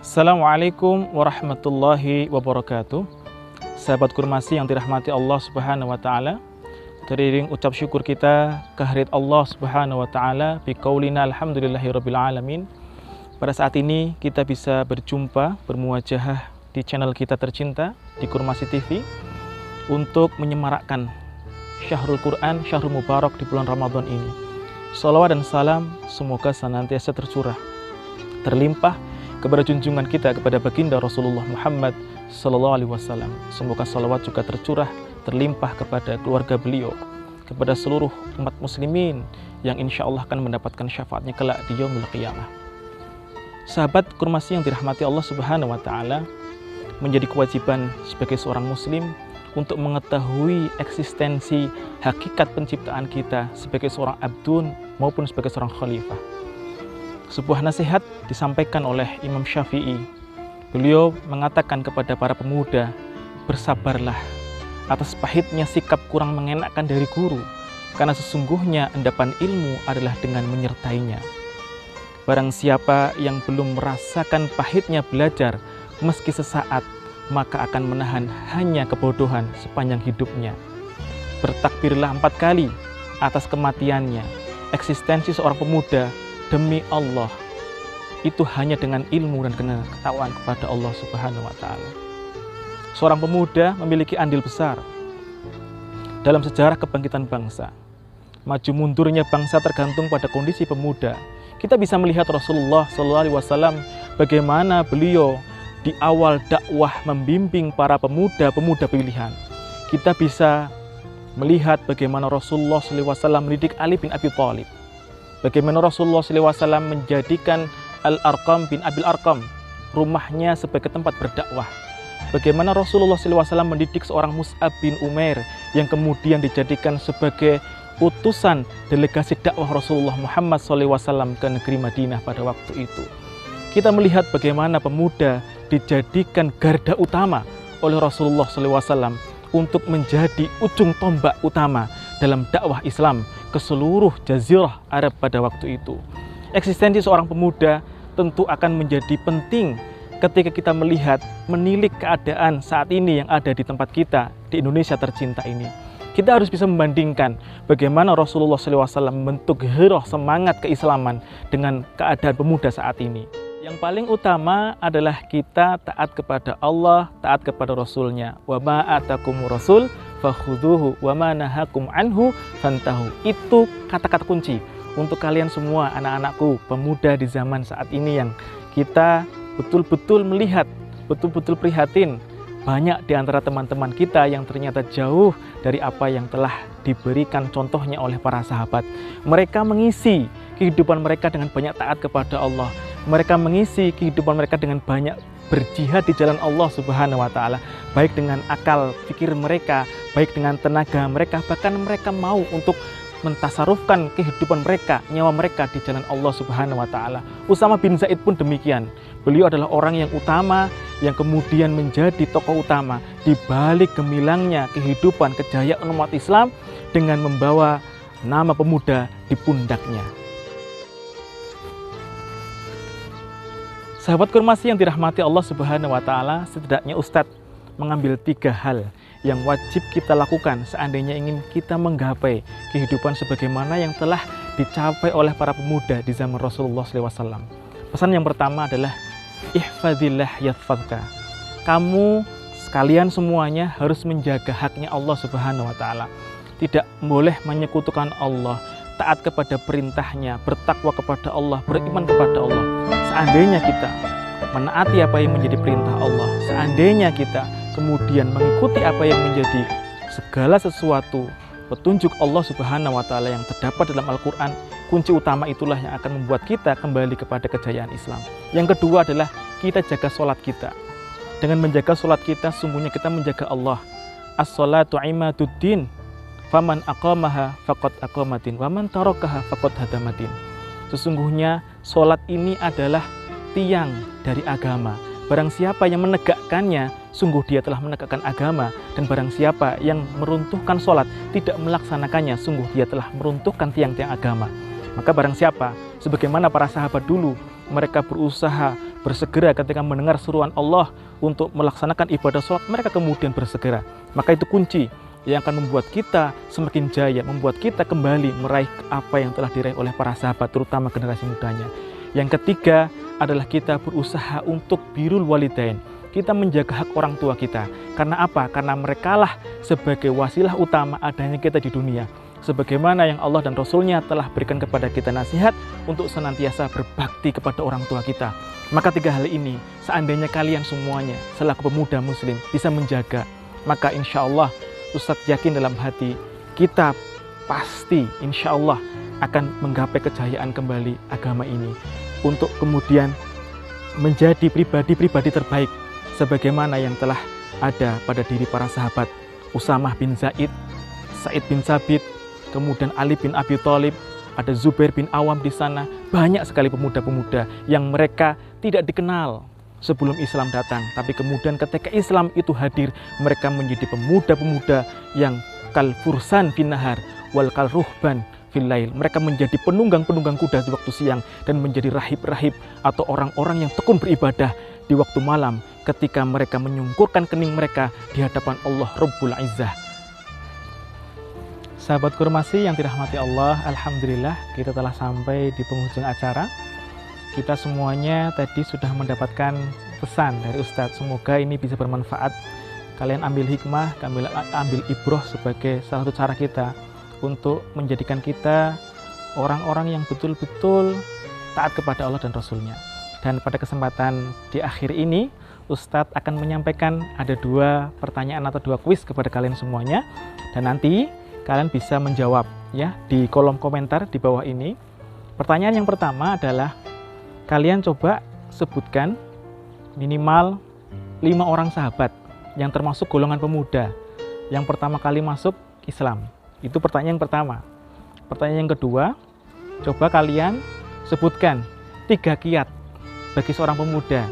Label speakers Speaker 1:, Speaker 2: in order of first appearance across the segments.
Speaker 1: Assalamualaikum warahmatullahi wabarakatuh. Sahabat Kurmasi yang dirahmati Allah Subhanahu wa taala. Teriring ucap syukur kita kehadirat Allah Subhanahu wa taala biqaulina alhamdulillahirabbil alamin. Pada saat ini kita bisa berjumpa bermuajahah di channel kita tercinta di Kurmasi TV untuk menyemarakkan Syahrul Quran, Syahrul Mubarak di bulan Ramadan ini. Salawat dan salam semoga senantiasa tercurah, terlimpah kepada junjungan kita, kepada baginda Rasulullah Muhammad Sallallahu Alaihi Wasallam. Semoga salawat juga tercurah, terlimpah kepada keluarga beliau, kepada seluruh umat muslimin yang insya Allah akan mendapatkan syafaatnya kelak di yaumil qiyamah. Sahabat Kurmasi yang dirahmati Allah Subhanahu Wa Taala, menjadi kewajiban sebagai seorang muslim untuk mengetahui eksistensi hakikat penciptaan kita sebagai seorang abdun maupun sebagai seorang khalifah. Sebuah nasihat disampaikan oleh Imam Syafi'i. Beliau mengatakan kepada para pemuda, bersabarlah atas pahitnya sikap kurang mengenakan dari guru, karena sesungguhnya endapan ilmu adalah dengan menyertainya. Barang siapa yang belum merasakan pahitnya belajar meski sesaat, maka akan menahan hanya kebodohan sepanjang hidupnya. Bertakbirlah 4 kali atas kematiannya. Eksistensi seorang pemuda demi Allah itu hanya dengan ilmu dan ketakwaan kepada Allah Subhanahu wa taala. Seorang pemuda memiliki andil besar dalam sejarah kebangkitan bangsa. Maju mundurnya bangsa tergantung pada kondisi pemuda. Kita bisa melihat Rasulullah SAW bagaimana beliau di awal dakwah membimbing para pemuda-pemuda pilihan. Kita bisa melihat bagaimana Rasulullah SAW mendidik Ali bin Abi Thalib. Bagaimana Rasulullah SAW menjadikan Al-Arqam bin Abil Arqam rumahnya sebagai tempat berdakwah. Bagaimana Rasulullah SAW mendidik seorang Mus'ab bin Umair yang kemudian dijadikan sebagai utusan delegasi dakwah Rasulullah Muhammad SAW ke negeri Madinah pada waktu itu. Kita melihat bagaimana pemuda dijadikan garda utama oleh Rasulullah SAW untuk menjadi ujung tombak utama dalam dakwah Islam ke seluruh jazirah Arab pada waktu itu. Eksistensi seorang pemuda tentu akan menjadi penting ketika kita melihat, menilik keadaan saat ini yang ada di tempat kita, di Indonesia tercinta ini. Kita harus bisa membandingkan bagaimana Rasulullah SAW membentuk gairah semangat keislaman dengan keadaan pemuda saat ini. Yang paling utama adalah kita taat kepada Allah, taat kepada Rasulnya. Wa ma atakumur rasul fakhudhuhu wa ma nahakum anhu fantahu. Itu kata-kata kunci untuk kalian semua anak-anakku, pemuda di zaman saat ini yang kita betul-betul melihat, betul-betul prihatin. Banyak di antara teman-teman kita yang ternyata jauh dari apa yang telah diberikan contohnya oleh para sahabat. Mereka mengisi kehidupan mereka dengan banyak taat kepada Allah. Mereka mengisi kehidupan mereka dengan banyak berjihad di jalan Allah Subhanahu wa taala, baik dengan akal pikir mereka, baik dengan tenaga mereka, bahkan mereka mau untuk mentasarufkan kehidupan mereka, nyawa mereka di jalan Allah Subhanahu wa taala. Usama bin Zaid pun demikian. Beliau adalah orang yang utama yang kemudian menjadi tokoh utama di balik gemilangnya kehidupan kejayaan umat Islam dengan membawa nama pemuda di pundaknya. Sahabat Kurmasi yang dirahmati Allah Subhanahu wa taala, setidaknya Ustadz mengambil 3 hal yang wajib kita lakukan seandainya ingin kita menggapai kehidupan sebagaimana yang telah dicapai oleh para pemuda di zaman Rasulullah SAW. Pesan yang pertama adalah ihfadzillah yahfadzka. Kamu sekalian semuanya harus menjaga haknya Allah Subhanahu wa taala. Tidak boleh menyekutukan Allah, taat kepada perintahnya, bertakwa kepada Allah, beriman kepada Allah. Seandainya kita menaati apa yang menjadi perintah Allah, seandainya kita kemudian mengikuti apa yang menjadi segala sesuatu petunjuk Allah Subhanahu wa taala yang terdapat dalam Al-Quran, kunci utama itulah yang akan membuat kita kembali kepada kejayaan Islam. Yang kedua adalah kita jaga sholat kita. Dengan menjaga sholat kita, sungguhnya kita menjaga Allah. As-sholatu imaduddin, faman aqamaha faqad aqamatin, waman tarakaha faqad hadamatin. Sesungguhnya sholat ini adalah tiang dari agama. Barang siapa yang menegakkannya, sungguh dia telah menegakkan agama. Dan barang siapa yang meruntuhkan sholat, tidak melaksanakannya, sungguh dia telah meruntuhkan tiang-tiang agama. Maka barang siapa, sebagaimana para sahabat dulu, mereka berusaha bersegera ketika mendengar seruan Allah untuk melaksanakan ibadah sholat, mereka kemudian bersegera. Maka itu kunci yang akan membuat kita semakin jaya, membuat kita kembali meraih apa yang telah diraih oleh para sahabat, terutama generasi mudanya. Yang ketiga adalah kita berusaha untuk birrul walidain. Kita menjaga hak orang tua kita. Karena apa? Karena merekalah sebagai wasilah utama adanya kita di dunia. Sebagaimana yang Allah dan Rasul-Nya telah berikan kepada kita nasihat untuk senantiasa berbakti kepada orang tua kita. Maka tiga hal ini, seandainya kalian semuanya selaku pemuda muslim bisa menjaga, maka insya Allah Ustadz yakin dalam hati kita pasti insya Allah akan menggapai kejayaan kembali agama ini untuk kemudian menjadi pribadi-pribadi terbaik sebagaimana yang telah ada pada diri para sahabat Usamah bin Zaid, Sa'id bin Sabit, kemudian Ali bin Abi Thalib, ada Zubair bin Awam di sana. Banyak sekali pemuda-pemuda yang mereka tidak dikenal sebelum Islam datang, tapi kemudian ketika Islam itu hadir, mereka menjadi pemuda-pemuda yang kal fursan fin nahar wal kal ruhban fil lail. Mereka menjadi penunggang-penunggang kuda di waktu siang dan menjadi rahib-rahib atau orang-orang yang tekun beribadah di waktu malam ketika mereka menyungkurkan kening mereka di hadapan Allah Rabbul Izzah. Sahabat Kurmasi yang dirahmati Allah, alhamdulillah kita telah sampai di penghujung acara. Kita semuanya tadi sudah mendapatkan pesan dari Ustadz. Semoga ini bisa bermanfaat. Kalian ambil hikmah, ambil ibroh sebagai salah satu cara kita untuk menjadikan kita orang-orang yang betul-betul taat kepada Allah dan Rasul-Nya. Dan pada kesempatan di akhir ini, Ustadz akan menyampaikan ada 2 pertanyaan atau 2 kuis kepada kalian semuanya. Dan nanti kalian bisa menjawab ya di kolom komentar di bawah ini. Pertanyaan yang pertama adalah, kalian coba sebutkan minimal 5 orang sahabat yang termasuk golongan pemuda yang pertama kali masuk Islam. Itu pertanyaan yang pertama. Pertanyaan yang kedua, coba kalian sebutkan 3 kiat bagi seorang pemuda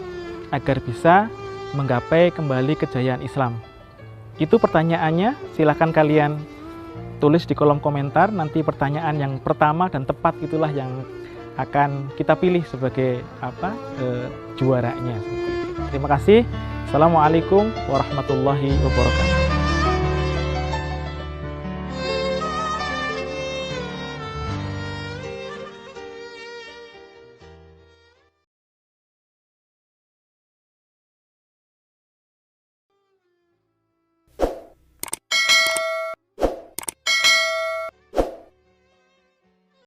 Speaker 1: agar bisa menggapai kembali kejayaan Islam. Itu pertanyaannya, silakan kalian tulis di kolom komentar. Nanti pertanyaan yang pertama dan tepat itulah yang akan kita pilih sebagai juaranya. Terima kasih. Assalamualaikum warahmatullahi wabarakatuh.